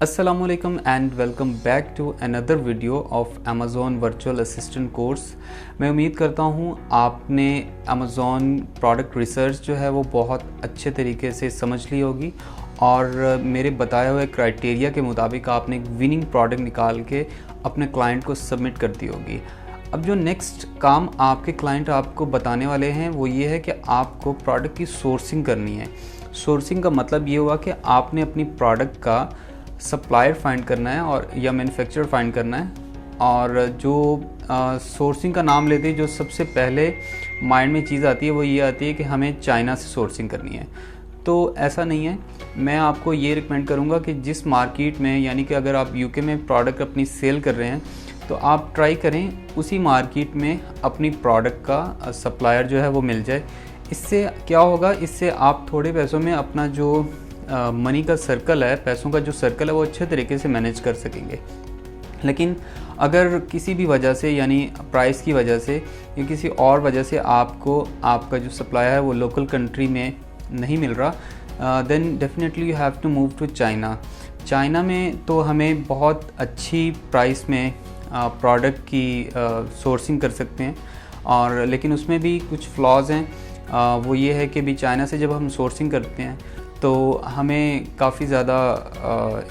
Assalamualaikum and welcome back to another video of Amazon virtual assistant course. मैं उम्मीद करता हूँ आपने Amazon प्रोडक्ट रिसर्च जो है वो बहुत अच्छे तरीके से समझ ली होगी और मेरे बताए हुए क्राइटेरिया के मुताबिक आपने एक विनिंग प्रोडक्ट निकाल के अपने क्लाइंट को सबमिट कर दी होगी। अब जो नेक्स्ट काम आपके क्लाइंट आपको बताने वाले हैं वो ये है कि आपको प्रोडक्ट की सोर्सिंग करनी है। सोर्सिंग का मतलब ये हुआ कि आपने अपनी प्रोडक्ट का सप्लायर फाइंड करना है और या मैन्युफैक्चरर फाइंड करना है। और जो सोर्सिंग का नाम लेते ही जो सबसे पहले माइंड में चीज़ आती है वो ये आती है कि हमें चाइना से सोर्सिंग करनी है। तो ऐसा नहीं है, मैं आपको ये रिकमेंड करूँगा कि जिस मार्केट में, यानी कि अगर आप यूके में प्रोडक्ट अपनी सेल कर रहे हैं तो आप ट्राई करें उसी मार्केट में अपनी प्रोडक्ट का सप्लायर जो है वो मिल जाए। इससे क्या होगा, इससे आप थोड़े पैसों में अपना जो मनी का सर्कल है, पैसों का जो सर्कल है वो अच्छे तरीके से मैनेज कर सकेंगे। लेकिन अगर किसी भी वजह से, यानी प्राइस की वजह से या किसी और वजह से आपको आपका जो सप्लाई है वो लोकल कंट्री में नहीं मिल रहा, then definitely you have to move to China. China में तो हमें बहुत अच्छी प्राइस में प्रोडक्ट की सोर्सिंग कर सकते हैं, और लेकिन उसमें भी कुछ फ्लॉज हैं। वो ये है कि भी चाइना से जब हम सोर्सिंग करते हैं तो हमें काफ़ी ज़्यादा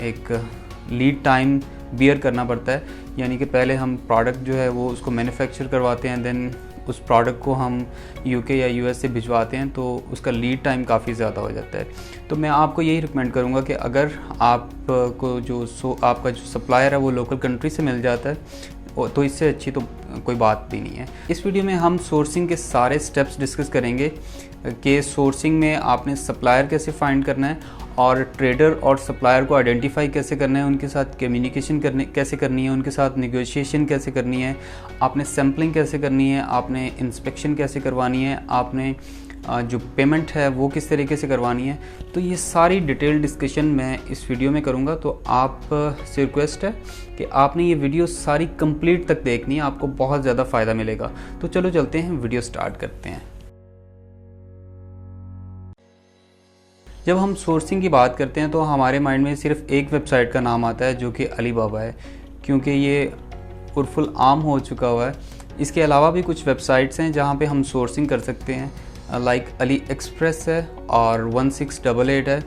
एक लीड टाइम बियर करना पड़ता है। यानी कि पहले हम प्रोडक्ट जो है वो उसको मैन्युफैक्चर करवाते हैं, देन उस प्रोडक्ट को हम यूके या यूएस से भिजवाते हैं, तो उसका लीड टाइम काफ़ी ज़्यादा हो जाता है। तो मैं आपको यही रिकमेंड करूँगा कि अगर आपको आपका जो सप्लायर है वो लोकल कंट्री से मिल जाता है तो इससे अच्छी तो कोई बात भी नहीं है। इस वीडियो में हम सोर्सिंग के सारे स्टेप्स डिस्कस करेंगे कि सोर्सिंग में आपने सप्लायर कैसे फाइंड करना है और ट्रेडर और सप्लायर को आइडेंटिफाई कैसे करना है, उनके साथ कम्युनिकेशन कैसे करनी है, उनके साथ नेगोशिएशन कैसे करनी है, आपने सैम्पलिंग कैसे करनी है, आपने इंस्पेक्शन कैसे करवानी है, आपने जो पेमेंट है वो किस तरीके से करवानी है। तो ये सारी डिटेल डिस्कशन मैं इस वीडियो में करूँगा। तो आप से रिक्वेस्ट है कि आपने ये वीडियो सारी कंप्लीट तक देखनी है, आपको बहुत ज़्यादा फ़ायदा मिलेगा। तो चलो चलते हैं, वीडियो स्टार्ट करते हैं। जब हम सोर्सिंग की बात करते हैं तो हमारे माइंड में सिर्फ एक वेबसाइट का नाम आता है जो कि अलीबाबा है, क्योंकि ये उर्फुल आम हो चुका हुआ है। इसके अलावा भी कुछ वेबसाइट्स हैं जहाँ पे हम सोर्सिंग कर सकते हैं, लाइक अली एक्सप्रेस है और 1688 है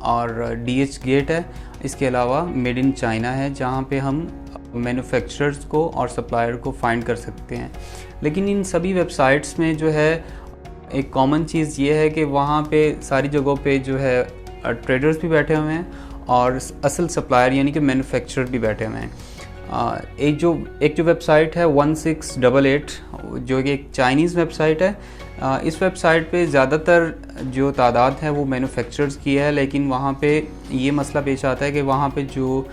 और DH गेट है। इसके अलावा मेड इन चाइना है जहाँ पे हम मैन्युफैक्चरर्स को और सप्लायर को फाइंड कर सकते हैं। लेकिन इन सभी वेबसाइट्स में जो है एक कॉमन चीज़ ये है कि वहाँ पे सारी जगहों पे जो है ट्रेडर्स भी बैठे हुए हैं और असल सप्लायर यानी कि मैन्युफैक्चरर भी बैठे हुए हैं। एक जो वेबसाइट है 1688 जो कि एक चाइनीज़ वेबसाइट है, इस वेबसाइट पे ज़्यादातर जो तादाद है वो मैन्युफैक्चरर्स की है, लेकिन वहाँ पे ये मसला पेश आता है कि वहाँ पे जो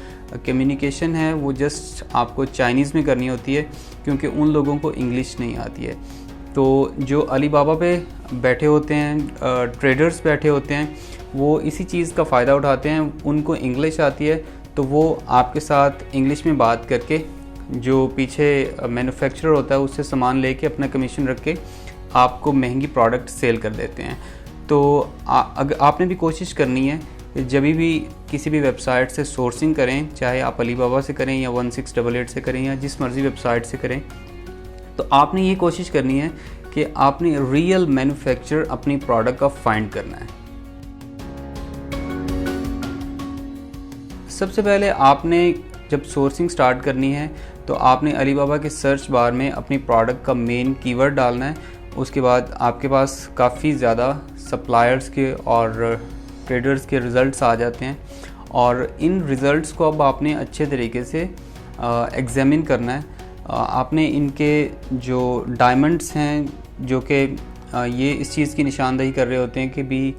कम्युनिकेशन है वो जस्ट आपको चाइनीज़ में करनी होती है, क्योंकि उन लोगों को इंग्लिश नहीं आती है। तो जो अलीबाबा पे बैठे होते हैं ट्रेडर्स बैठे होते हैं, वो इसी चीज़ का फ़ायदा उठाते हैं। उनको इंग्लिश आती है तो वो आपके साथ इंग्लिश में बात करके जो पीछे मैन्युफैक्चरर होता है उससे सामान लेके अपना कमीशन रख के आपको महंगी प्रोडक्ट सेल कर देते हैं। तो अगर आपने भी कोशिश करनी है कि जब भी किसी भी वेबसाइट से सोर्सिंग करें, चाहे आप अलीबाबा से करें या 1688 से करें या जिस मर्ज़ी वेबसाइट से करें, तो आपने ये कोशिश करनी है कि आपने रियल मैन्युफैक्चरर अपनी प्रोडक्ट का फाइंड करना है। सबसे पहले आपने जब सोर्सिंग स्टार्ट करनी है तो आपने अलीबाबा के सर्च बार में अपनी प्रोडक्ट का मेन कीवर्ड डालना है। उसके बाद आपके पास काफ़ी ज़्यादा सप्लायर्स के और ट्रेडर्स के रिज़ल्ट्स आ जाते हैं, और इन रिज़ल्ट्स को अब आपने अच्छे तरीके से एग्ज़ामिन करना है। आपने इनके जो डायमंड्स हैं जो कि ये इस चीज़ की निशानदही कर रहे होते हैं कि भी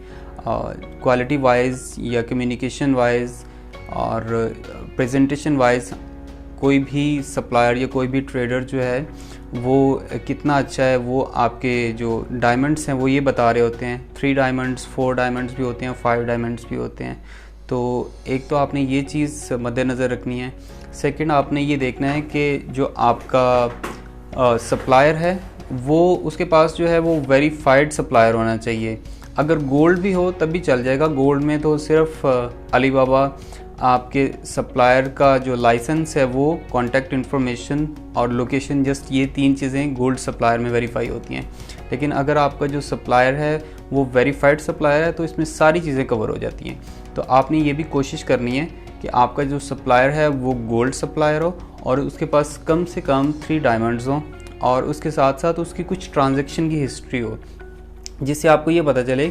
क्वालिटी वाइज या कम्युनिकेशन वाइज और प्रेजेंटेशन वाइज कोई भी सप्लायर या कोई भी ट्रेडर जो है वो कितना अच्छा है, वो आपके जो डायमंड्स हैं वो ये बता रहे होते हैं। 3 डायमंड्स, 4 डायमंड्स भी होते हैं, 5 डायमंड्स भी होते हैं। तो एक तो आपने ये चीज़ मद्देनज़र रखनी है। सेकंड, आपने ये देखना है कि जो आपका सप्लायर है वो उसके पास जो है वो वेरीफाइड सप्लायर होना चाहिए। अगर गोल्ड भी हो तब भी चल जाएगा। गोल्ड में तो सिर्फ अलीबाबा आपके सप्लायर का जो लाइसेंस है वो कॉन्टैक्ट इन्फॉर्मेशन और लोकेशन, जस्ट ये 3 चीज़ें गोल्ड सप्लायर में वेरीफाई होती हैं। लेकिन अगर आपका जो सप्लायर है वो वेरीफाइड सप्लायर है तो इसमें सारी चीज़ें कवर हो जाती हैं। तो आपने ये भी कोशिश करनी है कि आपका जो सप्लायर है वो गोल्ड सप्लायर हो और उसके पास कम से कम 3 डायमंड्स हों और उसके साथ साथ उसकी कुछ ट्रांजैक्शन की हिस्ट्री हो, जिससे आपको ये पता चले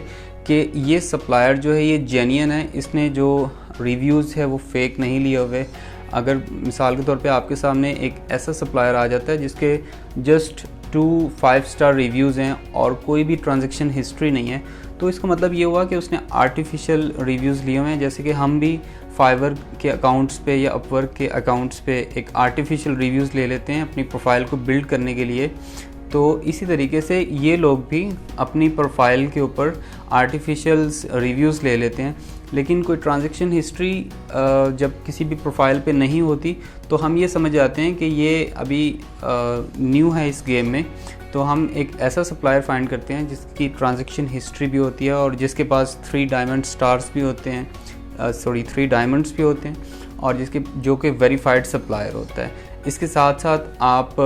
कि ये सप्लायर जो है ये जेन्युइन है, इसने जो रिव्यूज़ है वो फेक नहीं लिए हुए। अगर मिसाल के तौर पे आपके सामने एक ऐसा सप्लायर आ जाता है जिसके जस्ट 2-5 स्टार रिव्यूज़ हैं और कोई भी ट्रांजैक्शन हिस्ट्री नहीं है, तो इसका मतलब ये हुआ कि उसने आर्टिफिशियल रिव्यूज़ लिए हुए हैं। जैसे कि हम भी फाइवर के अकाउंट्स पे या अपवर्क के अकाउंट्स पे एक आर्टिफिशियल रिव्यूज़ ले लेते हैं अपनी प्रोफाइल को बिल्ड करने के लिए, तो इसी तरीके से ये लोग भी अपनी प्रोफाइल के ऊपर आर्टिफिशियल रिव्यूज़ ले लेते हैं। लेकिन कोई ट्रांजैक्शन हिस्ट्री जब किसी भी प्रोफाइल पे नहीं होती तो हम ये समझ जाते हैं कि ये अभी न्यू है इस गेम में। तो हम एक ऐसा सप्लायर फाइंड करते हैं जिसकी ट्रांजैक्शन हिस्ट्री भी होती है और जिसके पास 3 डायमंड स्टार्स भी होते हैं, 3 डायमंड्स भी होते हैं और जो कि वेरीफाइड सप्लायर होता है। इसके साथ साथ आप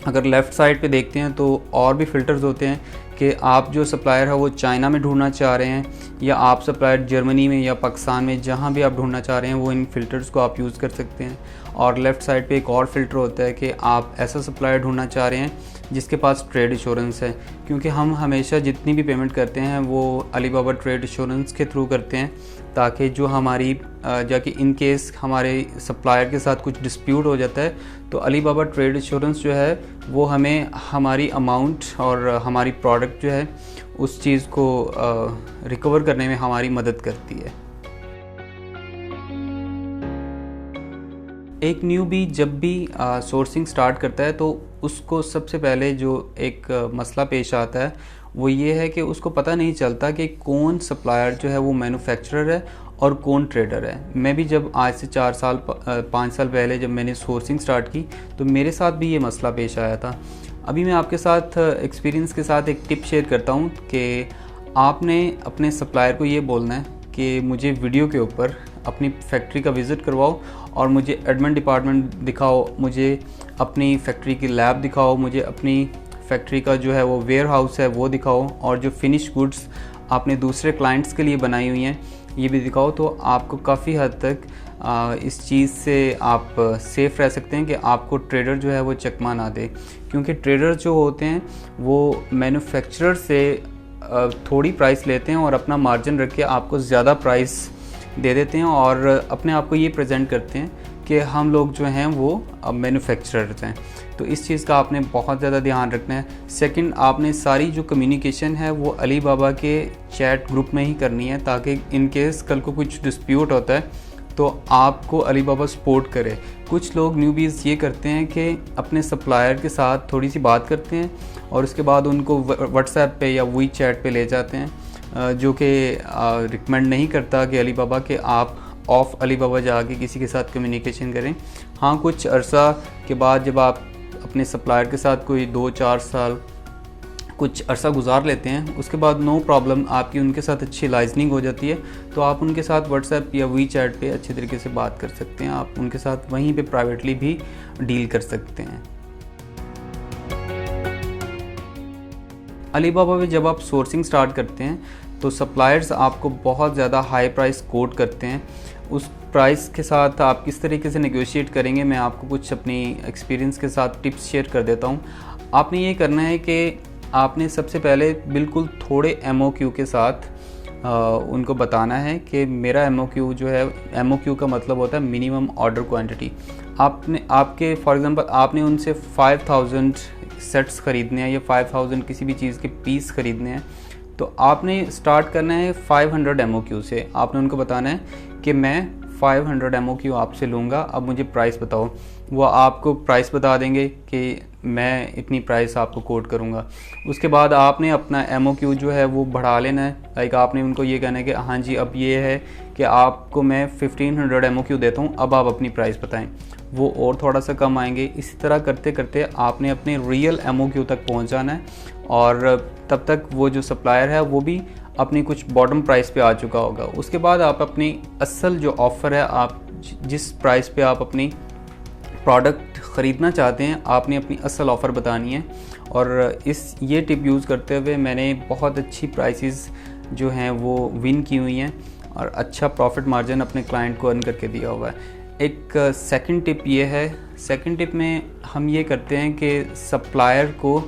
अगर लेफ़्ट साइड पे देखते हैं तो और भी फ़िल्टर्स होते हैं कि आप जो सप्लायर है वो चाइना में ढूंढना चाह रहे हैं या आप सप्लायर जर्मनी में या पाकिस्तान में, जहाँ भी आप ढूंढना चाह रहे हैं वो इन फ़िल्टर्स को आप यूज़ कर सकते हैं। और लेफ़्ट साइड पे एक और फ़िल्टर होता है कि आप ऐसा सप्लायर ढूंढना चाह रहे हैं जिसके पास ट्रेड इंश्योरेंस है, क्योंकि हम हमेशा जितनी भी पेमेंट करते हैं वो अलीबाबा ट्रेड इंश्योरेंस के थ्रू करते हैं, ताकि जो हमारी जाके इन केस हमारे सप्लायर के साथ कुछ डिस्प्यूट हो जाता है तो अलीबाबा ट्रेड इंश्योरेंस जो है वो हमें हमारी अमाउंट और हमारी प्रोडक्ट जो है उस चीज़ को रिकवर करने में हमारी मदद करती है। एक न्यूबी जब भी सोर्सिंग स्टार्ट करता है तो उसको सबसे पहले जो एक मसला पेश आता है वो ये है कि उसको पता नहीं चलता कि कौन सप्लायर जो है वो मैन्युफैक्चरर है और कौन ट्रेडर है। मैं भी जब आज से 5 साल पहले जब मैंने सोर्सिंग स्टार्ट की तो मेरे साथ भी ये मसला पेश आया था। अभी मैं आपके साथ एक्सपीरियंस के साथ एक टिप शेयर करता हूँ कि आपने अपने सप्लायर को ये बोलना है कि मुझे वीडियो के ऊपर अपनी फैक्ट्री का विज़िट करवाओ और मुझे एडमिन डिपार्टमेंट दिखाओ, मुझे अपनी फैक्ट्री की लैब दिखाओ, मुझे अपनी फैक्ट्री का जो है वो वेयर हाउस है वो दिखाओ और जो फिनिश गुड्स आपने दूसरे क्लाइंट्स के लिए बनाई हुई हैं ये भी दिखाओ। तो आपको काफ़ी हद तक इस चीज़ से आप सेफ़ रह सकते हैं कि आपको ट्रेडर जो है वो चकमा ना दे, क्योंकि ट्रेडर जो होते हैं वो मैन्युफैक्चरर से थोड़ी प्राइस लेते हैं और अपना मार्जिन रख के आपको ज़्यादा प्राइस दे देते हैं और अपने आप को ये प्रेजेंट करते हैं कि हम लोग जो हैं वो मैन्युफैक्चरर्स हैं। तो इस चीज़ का आपने बहुत ज़्यादा ध्यान रखना है। सेकंड, आपने सारी जो कम्युनिकेशन है वो अलीबाबा के चैट ग्रुप में ही करनी है, ताकि इन केस कल को कुछ डिस्प्यूट होता है तो आपको अलीबाबा सपोर्ट करे। कुछ लोग न्यूबीज़ ये करते हैं कि अपने सप्लायर के साथ थोड़ी सी बात करते हैं और उसके बाद उनको व्हाट्सएप पे या वी चैट पे ले जाते हैं, जो कि रिकमेंड नहीं करता कि अलीबाबा के आप ऑफ अलीबाबा जाके किसी के साथ कम्युनिकेशन करें। हाँ, कुछ अरसा के बाद जब आप अपने सप्लायर के साथ कोई 2-4 साल कुछ अरसा गुजार लेते हैं, उसके बाद नो प्रॉब्लम आपकी उनके साथ अच्छी लाइजनिंग हो जाती है, तो आप उनके साथ व्हाट्सएप या वी चैट पे अच्छे तरीके से बात कर सकते हैं। आप उनके साथ वहीं पे प्राइवेटली भी डील कर सकते हैं। अलीबाबा में जब आप सोर्सिंग स्टार्ट करते हैं तो सप्लायर्स आपको बहुत ज़्यादा हाई प्राइस कोट करते हैं। उस प्राइस के साथ आप किस तरीके से नेगोशिएट करेंगे, मैं आपको कुछ अपनी एक्सपीरियंस के साथ टिप्स शेयर कर देता हूँ। आपने ये करना है कि आपने सबसे पहले बिल्कुल थोड़े MOQ के साथ उनको बताना है कि मेरा MOQ जो है, MOQ का मतलब होता है मिनिमम ऑर्डर क्वांटिटी। आपके फॉर एग्जांपल आपने उनसे 5000 सेट्स ख़रीदने हैं या 5000 किसी भी चीज़ के पीस ख़रीदने हैं, तो आपने स्टार्ट करना है 500 MOQ से। आपने उनको बताना है कि मैं 500 MOQ आपसे लूँगा, अब मुझे प्राइस बताओ। वो आपको प्राइस बता देंगे कि मैं इतनी प्राइस आपको कोट करूँगा। उसके बाद आपने अपना MOQ जो है वो बढ़ा लेना है। लाइक आपने उनको ये कहना है कि हाँ जी, अब ये है कि आपको मैं 1500 MOQ देता हूँ, अब आप अपनी प्राइस बताएं। वो और थोड़ा सा कम आएंगे। इसी तरह करते करते आपने अपने रियल MOQ तक पहुँच जाना है और तब तक वो जो सप्लायर है वो भी अपनी कुछ बॉटम प्राइस पे आ चुका होगा। उसके बाद आप अपनी असल जो ऑफ़र है, आप जिस प्राइस पे आप अपनी प्रोडक्ट ख़रीदना चाहते हैं, आपने अपनी असल ऑफ़र बतानी है। और ये टिप यूज़ करते हुए मैंने बहुत अच्छी प्राइसेस जो हैं वो विन की हुई हैं और अच्छा प्रॉफिट मार्जिन अपने क्लाइंट को अर्न करके दिया हुआ है। एक सेकंड टिप ये है, सेकंड टिप में हम ये करते हैं कि सप्लायर को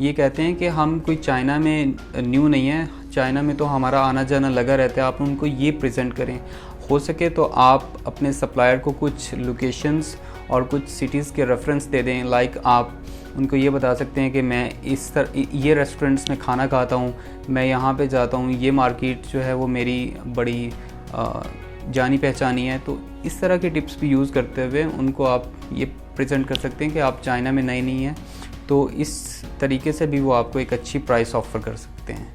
ये कहते हैं कि हम कोई चाइना में न्यू नहीं है, चाइना में तो हमारा आना जाना लगा रहता है। आप उनको ये प्रेजेंट करें, हो सके तो आप अपने सप्लायर को कुछ लोकेशंस और कुछ सिटीज़ के रेफरेंस दे दें। लाइक आप उनको ये बता सकते हैं कि मैं ये रेस्टोरेंट्स में खाना खाता हूँ, मैं यहाँ पे जाता हूँ, ये मार्केट जो है वो मेरी बड़ी जानी पहचानी है। तो इस तरह के टिप्स भी यूज़ करते हुए उनको आप ये प्रेजेंट कर सकते हैं कि आप चाइना में नए नहीं हैं। तो इस तरीके से भी वो आपको एक अच्छी प्राइस ऑफ़र कर सकते हैं।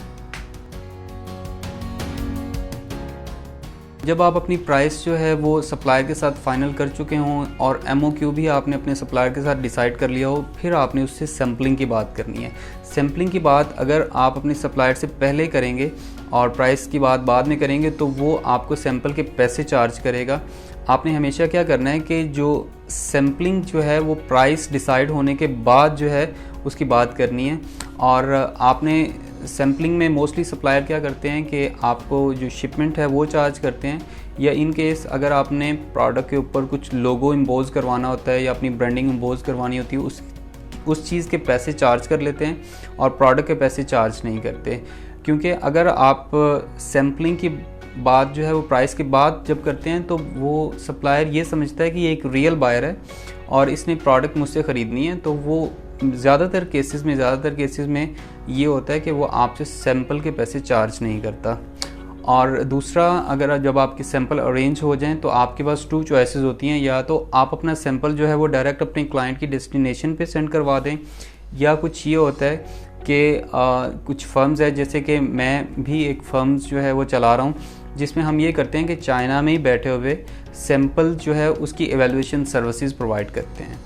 जब आप अपनी प्राइस जो है वो सप्लायर के साथ फाइनल कर चुके हों और MOQ भी आपने अपने सप्लायर के साथ डिसाइड कर लिया हो, फिर आपने उससे सैम्पलिंग की बात करनी है। सैम्पलिंग की बात अगर आप अपने सप्लायर से पहले करेंगे और प्राइस की बात बाद में करेंगे तो वो आपको सैम्पल के पैसे चार्ज करेगा। आपने हमेशा क्या करना है कि जो सैम्पलिंग जो है वो प्राइस डिसाइड होने के बाद जो है उसकी बात करनी है। और आपने सैम्पलिंग में मोस्टली सप्लायर क्या करते हैं कि आपको जो शिपमेंट है वो चार्ज करते हैं, या इन केस अगर आपने प्रोडक्ट के ऊपर कुछ लोगो इम्पोज करवाना होता है या अपनी ब्रांडिंग इम्पोज करवानी होती है, उस चीज़ के पैसे चार्ज कर लेते हैं और प्रोडक्ट के पैसे चार्ज नहीं करते। क्योंकि अगर आप सैम्पलिंग की बात जो है वो प्राइस के बाद जब करते हैं तो वो सप्लायर ये समझता है कि ये एक रियल बायर है और इसने प्रोडक्ट मुझसे ख़रीदनी है। तो वो ज़्यादातर केसेस में ये होता है कि वो आपसे सैंपल के पैसे चार्ज नहीं करता। और दूसरा, अगर जब आपके सैंपल अरेंज हो जाएं तो आपके पास 2 चॉइसेस होती हैं, या तो आप अपना सैंपल जो है वो डायरेक्ट अपने क्लाइंट की डेस्टिनेशन पे सेंड करवा दें, या कुछ ये होता है कि कुछ फर्म्स है, जैसे कि मैं भी एक फर्म्स जो है वो चला रहा हूँ, जिसमें हम ये करते हैं कि चाइना में ही बैठे हुए सैंपल जो है उसकी एवेल्यूएशन सर्विसेज प्रोवाइड करते हैं।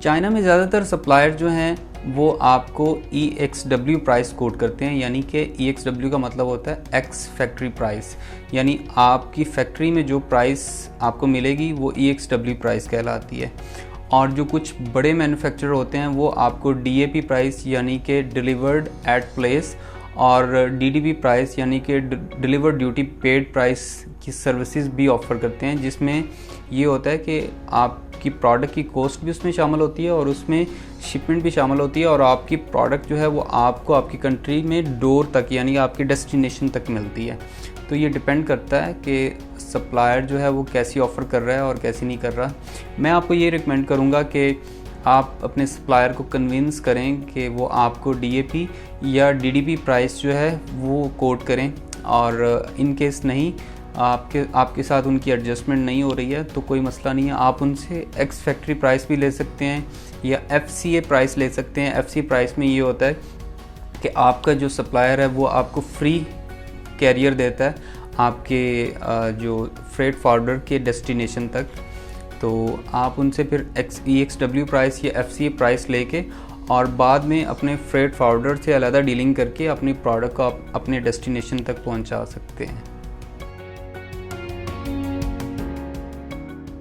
चाइना में ज़्यादातर सप्लायर जो हैं वो आपको EXW प्राइस कोट करते हैं, यानी कि EXW का मतलब होता है एक्स फैक्ट्री प्राइस, यानी आपकी फैक्ट्री में जो प्राइस आपको मिलेगी वो EXW प्राइस कहलाती है। और जो कुछ बड़े मैन्युफैक्चरर होते हैं वो आपको DAP प्राइस यानी कि डिलीवर्ड एट प्लेस और DDP प्राइस यानी कि डिलीवर ड्यूटी पेड प्राइस की सर्विसेज भी ऑफ़र करते हैं, जिसमें ये होता है कि आपकी प्रोडक्ट की कॉस्ट भी उसमें शामिल होती है और उसमें शिपमेंट भी शामिल होती है और आपकी प्रोडक्ट जो है वो आपको आपकी कंट्री में डोर तक यानी आपकी डेस्टिनेशन तक मिलती है। तो ये डिपेंड करता है कि सप्लायर जो है वो कैसी ऑफ़र कर रहा है और कैसी नहीं कर रहा। मैं आपको ये रिकमेंड करूँगा कि आप अपने सप्लायर को कन्विंस करें कि वो आपको DAP या DDP प्राइस जो है वो कोट करें, और इन केस नहीं आपके साथ उनकी एडजस्टमेंट नहीं हो रही है तो कोई मसला नहीं है, आप उनसे एक्स फैक्ट्री प्राइस भी ले सकते हैं या FCA प्राइस ले सकते हैं। FC प्राइस में ये होता है कि आपका जो सप्लायर है वो आपको फ्री कैरियर देता है आपके जो फ्रेट फॉरवर्डर के डेस्टिनेशन तक। तो आप उनसे फिर EXW प्राइस या FCA प्राइस लेके और बाद में अपने फ्रेट फॉरवर्डर से अलग डीलिंग करके अपनी प्रोडक्ट को आप अपने डेस्टिनेशन तक पहुंचा सकते हैं।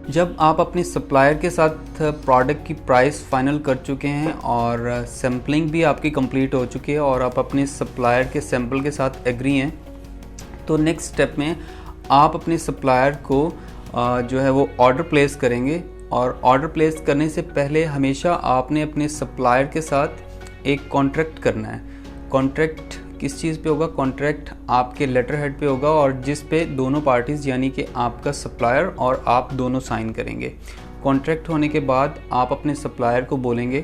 जब आप अपने सप्लायर के साथ प्रोडक्ट की प्राइस फाइनल कर चुके हैं और सैम्पलिंग भी आपकी कंप्लीट हो चुकी है और आप अपने सप्लायर के सैंपल के साथ एग्री हैं, तो नेक्स्ट स्टेप में आप अपने सप्लायर को जो है वो ऑर्डर प्लेस करेंगे। और ऑर्डर प्लेस करने से पहले हमेशा आपने अपने सप्लायर के साथ एक कॉन्ट्रैक्ट करना है। कॉन्ट्रैक्ट किस चीज़ पे होगा? कॉन्ट्रैक्ट आपके लेटर हेड पे होगा और जिस पे दोनों पार्टीज़ यानी कि आपका सप्लायर और आप दोनों साइन करेंगे। कॉन्ट्रैक्ट होने के बाद आप अपने सप्लायर को बोलेंगे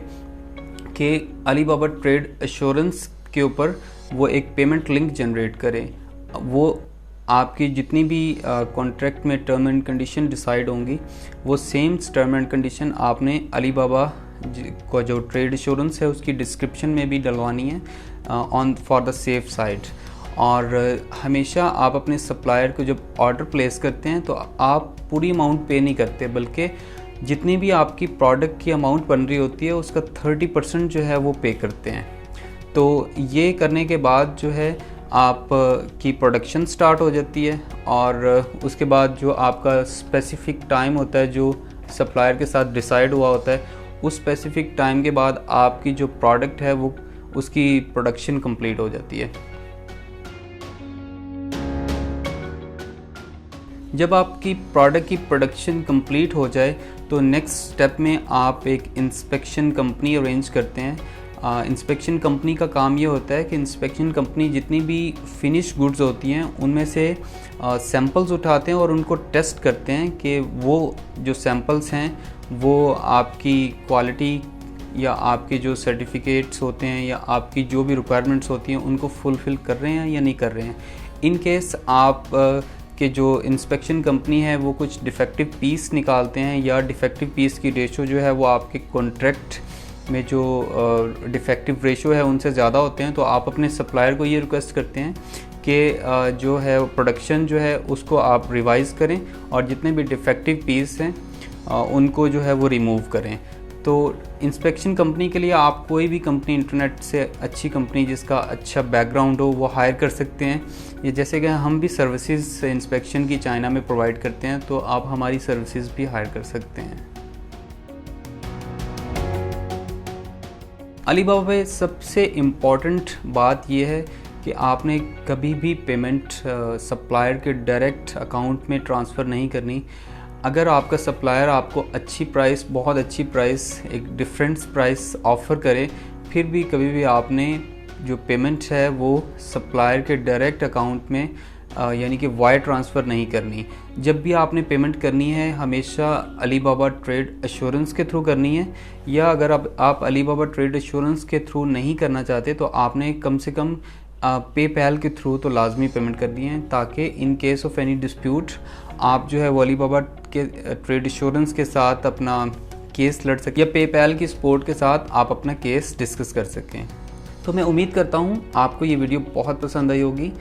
कि अलीबाबा ट्रेड एश्योरेंस के ऊपर वो एक पेमेंट लिंक जनरेट करें। वो आपकी जितनी भी कॉन्ट्रैक्ट में टर्म एंड कंडीशन डिसाइड होंगी वो सेम टर्म एंड कंडीशन आपने अलीबाबा को जो ट्रेड एश्योरेंस है उसकी डिस्क्रिप्शन में भी डलवानी है on for the safe side. और हमेशा आप अपने सप्लायर को जब ऑर्डर प्लेस करते हैं तो आप पूरी अमाउंट पे नहीं करते, बल्कि जितनी भी आपकी प्रोडक्ट की अमाउंट बन रही होती है उसका 30% जो है वो पे करते हैं। तो ये करने के बाद जो है आप की प्रोडक्शन स्टार्ट हो जाती है, और उसके बाद जो आपका स्पेसिफिक टाइम होता है जो सप्लायर के साथ डिसाइड हुआ होता है, उस स्पेसिफिक टाइम के बाद आपकी जो प्रोडक्ट है वो उसकी प्रोडक्शन कंप्लीट हो जाती है। जब आपकी प्रोडक्ट की प्रोडक्शन कंप्लीट हो जाए तो नेक्स्ट स्टेप में आप एक इंस्पेक्शन कंपनी अरेंज करते हैं। इंस्पेक्शन कंपनी का काम ये होता है कि इंस्पेक्शन कंपनी जितनी भी फिनिश गुड्स होती हैं उनमें से सैंपल्स उठाते हैं और उनको टेस्ट करते हैं कि वो जो सैंपल्स हैं वो आपकी क्वालिटी या आपके जो सर्टिफिकेट्स होते हैं या आपकी जो भी रिक्वायरमेंट्स होती हैं उनको फुलफ़िल कर रहे हैं या नहीं कर रहे हैं। इन केस आप कि जो इंस्पेक्शन कंपनी है वो कुछ डिफेक्टिव पीस निकालते हैं या डिफेक्टिव पीस की रेशो जो है वो आपके कॉन्ट्रैक्ट में जो डिफेक्टिव रेशो है उनसे ज़्यादा होते हैं, तो आप अपने सप्लायर को ये रिक्वेस्ट करते हैं कि जो है प्रोडक्शन जो है उसको आप रिवाइज़ करें और जितने भी डिफेक्टिव पीस हैं उनको जो है वो रिमूव करें। तो इंस्पेक्शन कंपनी के लिए आप कोई भी कंपनी इंटरनेट से अच्छी कंपनी जिसका अच्छा बैकग्राउंड हो वो हायर कर सकते हैं। ये जैसे कि हम भी सर्विसेज इंस्पेक्शन की चाइना में प्रोवाइड करते हैं, तो आप हमारी सर्विसेज भी हायर कर सकते हैं। अलीबाबा पे सबसे इम्पॉर्टेंट बात यह है कि आपने कभी भी पेमेंट सप्लायर के डायरेक्ट अकाउंट में ट्रांसफ़र नहीं करनी। अगर आपका सप्लायर आपको अच्छी प्राइस, बहुत अच्छी प्राइस, एक डिफरेंस प्राइस ऑफ़र करे, फिर भी कभी भी आपने जो पेमेंट है वो सप्लायर के डायरेक्ट अकाउंट में यानी कि वायर ट्रांसफ़र नहीं करनी। जब भी आपने पेमेंट करनी है हमेशा अलीबाबा ट्रेड एश्योरेंस के थ्रू करनी है, या अगर आप अलीबाबा ट्रेड एश्योरेंस के थ्रू नहीं करना चाहते तो आपने कम से कम पेपैल के थ्रू तो लाजमी पेमेंट करनी है, ताकि in case of any dispute आप जो है वो अलीबाबा के ट्रेड एश्योरेंस के साथ अपना केस लड़ सकें या पेपैल की सपोर्ट के साथ आप अपना केस डिस्कस कर सकें। तो मैं उम्मीद करता हूँ आपको ये वीडियो बहुत पसंद आई होगी।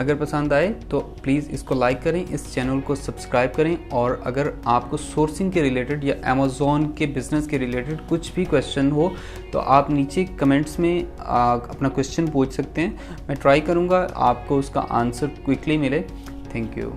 अगर पसंद आए तो प्लीज़ इसको लाइक करें, इस चैनल को सब्सक्राइब करें, और अगर आपको सोर्सिंग के रिलेटेड या अमेज़ॉन के बिज़नेस के रिलेटेड कुछ भी क्वेश्चन हो तो आप नीचे कमेंट्स में अपना क्वेश्चन पूछ सकते हैं। मैं ट्राई करूँगा आपको उसका आंसर क्विकली मिले। Thank you.